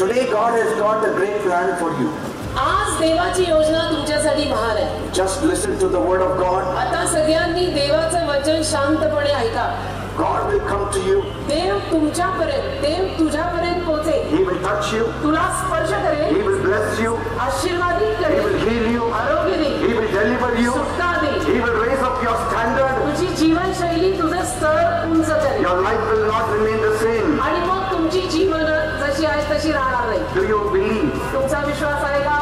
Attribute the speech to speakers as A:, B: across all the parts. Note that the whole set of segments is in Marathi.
A: Today God has got a great plan for you.
B: आज देवाची योजना तुमच्यासाठी महान आहे.
A: Just listen to the word of God.
B: आता सगळ्यांनी देवाचं वचन शांतपणे ऐका.
A: God will come to you.
B: देव तुमच्यापर्यंत, देव तुझ्यापर्यंत पोहोचेल.
A: He will touch you.
B: तुला स्पर्श करेल.
A: He will bless you.
B: आशीर्वादित
A: He
B: करेल.
A: will heal you.
B: आरोग्य देईल.
A: He will deliver you.
B: सुटका देईल.
A: He will raise up your standard.
B: तुझी जीवनशैली तुझं स्तर उंच करेल.
A: Your life will not remain the same.
B: आणि मग तुमची जीवन जशी आहे तशी राहणार नाही.
A: Do you believe?
B: तुमचा विश्वास आहे का?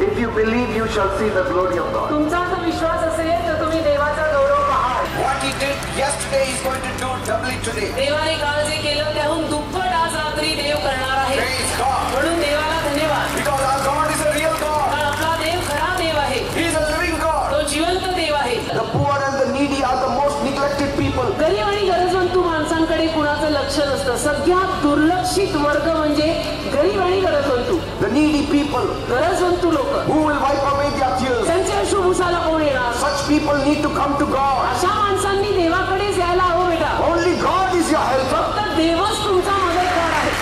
A: If you believe, you shall see the glory of God.
B: तुमचा जर विश्वास असेल तर तुम्ही देवाचा गौरव पाहाल.
A: What he did yesterday, he's going to do doubly today.
B: देवाने काल जे केलं त्याहून दुप्पट आज रात्री देव करणार आहे.
A: Praise God.
B: म्हणून देवाला धन्यवाद.
A: Because our God is a real God.
B: कारण आपला देव खरा देव आहे.
A: He is a living God.
B: तो जिवंत देव आहे.
A: The poor and the needy are the most neglected people.
B: गरीब आणि गरजवंतू माणसांकडे कुणाचं लक्ष नसतं. सगळ्यात दुर्लक्षित वर्ग म्हणजे गरीब आणि गरजवंतू.
A: The needy people.
B: गरजवंतू लोक.
A: Who will wipe away their tears?
B: त्यांचे अश्रू पुसायला कोण येणार?
A: Such people need to come to God.
B: अशा माणसांनी देवाकडेच यायला हवं बेटा.
A: Only God is your helper.
B: फक्त देवच तुमचा मदतगार आहे.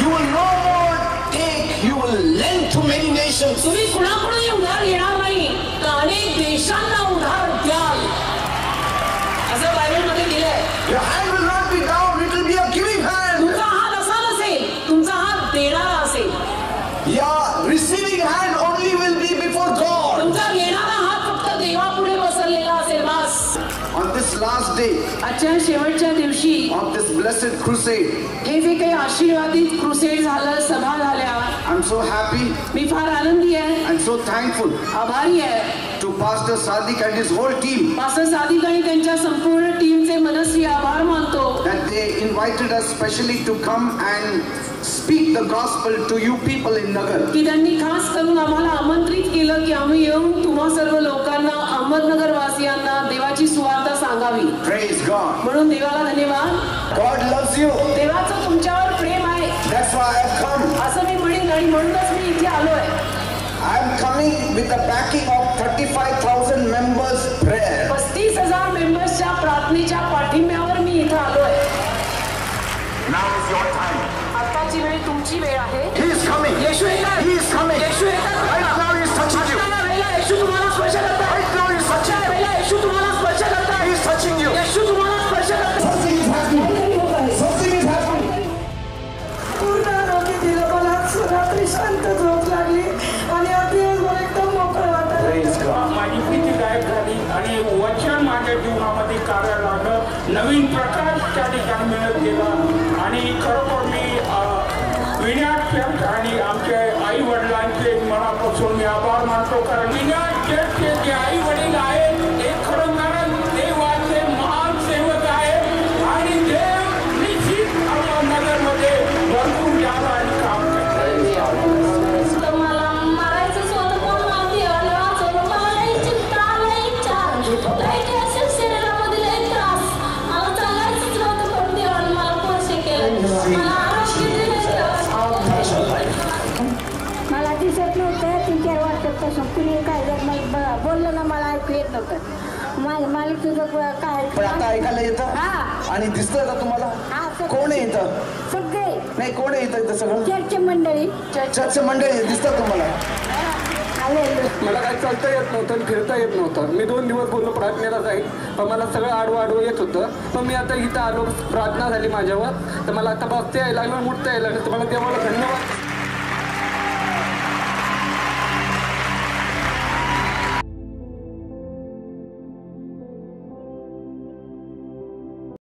A: You will no more take, you will lend to many nations.
B: तुम्ही कुणाकडूनही उधार घेणार नाही तर अनेक देशांना उधार द्याल असं बायबलमध्ये लिहिलंय.
A: Your hand will not be down, it will be a giving hand.
B: तुमचा हात असा नसेल, तुमचा हात देणारा असेल.
A: Your receiving hand only will be before God.
B: तुमचा घेणारा हात फक्त देवापुढे बसलेला असेल. बस
A: On this last day,
B: आजच्या शेवटच्या दिवशी
A: on this blessed crusade,
B: हे जे काही आशीर्वादित क्रुसेड झालं, सभा झाल्या,
A: I'm so happy
B: मी फार आनंदी आहे,
A: and so thankful
B: आभारी आहे
A: to Pastor Sadiq and his whole team
B: pastor Sadiq आणि त्यांच्या संपूर्ण टीमचे मनस्वी आभार मानतो
A: that they invited us specially to come and speak the gospel to you people in Nagar.
B: की त्यांनी खास करून आम्हाला आमंत्रित केलं की आम्ही येऊन तुम्हा सर्व लोकांना, अहमदनगर वासियांना देवाची सुवार्ता सांगावी.
A: Praise God.
B: म्हणून देवाला धन्यवाद.
A: God loves you.
B: देवाचं तुमच्यावर प्रेम आहे.
A: That's why I have come.
B: असं मी म्हणेन आणि म्हणूनच मी इथे आलोय.
A: I am coming with the backing of 35,000 members prayer.
B: 35,000 मेंबर्सच्या प्रार्थनेच्या पाठिंब्यावर मी इथे आलोय.
A: Now is your time.
B: आताची वेळ तुमची वेळ आहे.
A: He is coming.
B: येशू येतात.
A: He is coming.
B: येशू येतात.
A: Right now he is touching you.
B: आजच्या वेळेला येशू तुम्हाला स्पर्श करतात.
A: Right now he is touching
B: आजच्या
A: you.
B: वेळेला येशू तुम्हाला स्पर्श करतात.
A: He is touching you.
B: येशू तुम्हाला स्पर्श करतात.
A: Something is happening. Something is happening.
C: पूर्ण आरोग्य दिलं मला. रात्री शांत झोप लागली आणि आज दिवसभर एकदम मोकळं वाटत.
A: Praise God.
D: माझी भीती गायब झाली आणि वचन माझ्या जीवनामध्ये कार्य लागलं. नवीन प्रकाश त्या ठिकाणी मिळत गेला आणि खरोखर मी विनायक चर्च आणि आमच्या आई वडिलांचे मनापासून मी आभार मानतो. कारण विनायक चर्चचे जे आई वडील आहेत ते खरोखर देवाचे महान सेवक आहेत आणि देव निश्चित अहमदनगरमध्ये भरपूर जागा आणि काम करतात.
E: मला मारायचं होतं पण मला देवाला वाचवलं. मला लई चिंता, लई विचार, लई टेन्शन, शरीरामध्ये लई त्रास. मला चालायचंच नव्हतं पण देवाने मला स्पर्श केलं. मला आरोग्य दिलं.
F: मला दिसत नव्हतं. 3-4 वर्षापासून कुणी काय जर मला बोललं ना मला ऐकू येत नव्हतं. मला तुझं काय
A: पण आता ऐकायला येतं
F: हा
A: आणि दिसतंय का तुम्हाला?
F: हा,
A: कोण आहे इथं?
F: सगळे
A: नाही, कोण आहे इथं सगळं?
F: चर्च मंडळी
A: चर्च मंडळी दिसतात तुम्हाला?
D: मला काय चालता येत नव्हतं आणि फिरता येत नव्हतं. मी 2 दिवस बोललो प्रार्थनेला जाईल पण मला सगळं आडवं येत होतं. पण मी आता इथं आलो, प्रार्थना झाली माझ्यावर तर मला आता बघता यायला लागलं, मुठता यायला लागलं. तर मला देवाला धन्यवाद.